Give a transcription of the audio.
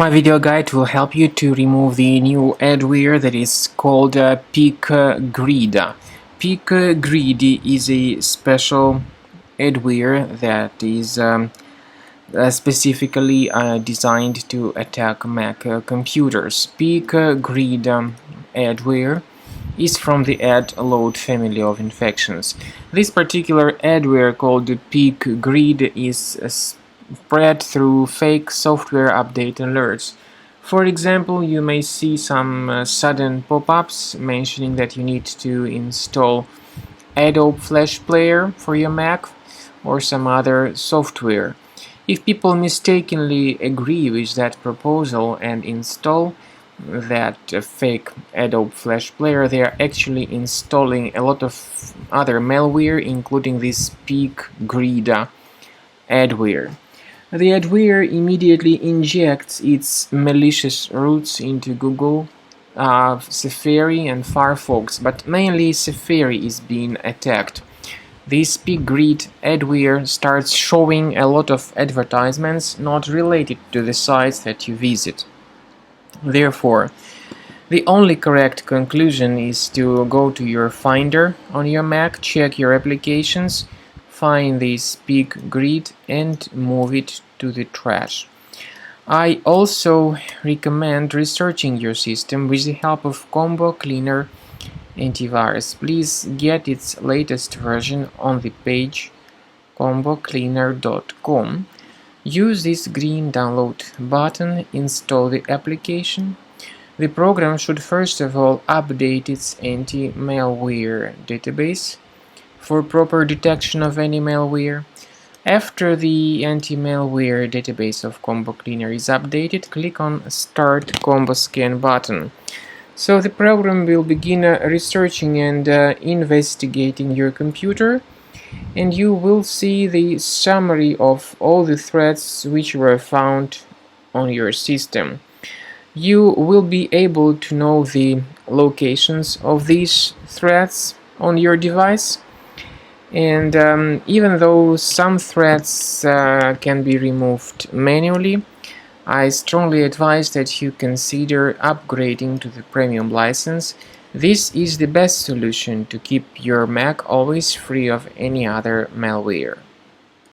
My video guide will help you to remove the new adware that is called PickGrid. PickGrid is a special adware that is specifically designed to attack Mac computers. PickGrid adware is from the adload family of infections. This particular adware called PickGrid is spread through fake software update alerts. For example, you may see some sudden pop-ups mentioning that you need to install Adobe Flash Player for your Mac or some other software. If people mistakenly agree with that proposal and install that fake Adobe Flash Player, they are actually installing a lot of other malware, including this PickGrid adware. The adware immediately injects its malicious roots into Google, Safari and Firefox, but mainly Safari is being attacked. This PickGrid adware starts showing a lot of advertisements not related to the sites that you visit. Therefore, the only correct conclusion is to go to your Finder on your Mac, check your applications, find this PickGrid and move it to the trash. I also recommend researching your system with the help of Combo Cleaner antivirus. Please get its latest version on the page combocleaner.com. Use this green download button, install the application. The program should first of all update its anti-malware database for proper detection of any malware. After the anti-malware database of Combo Cleaner is updated, click on Start Combo Scan button. So the program will begin researching and investigating your computer, and you will see the summary of all the threats which were found on your system. You will be able to know the locations of these threats on your device. And even though some threats can be removed manually, I strongly advise that you consider upgrading to the premium license. This is the best solution to keep your Mac always free of any other malware.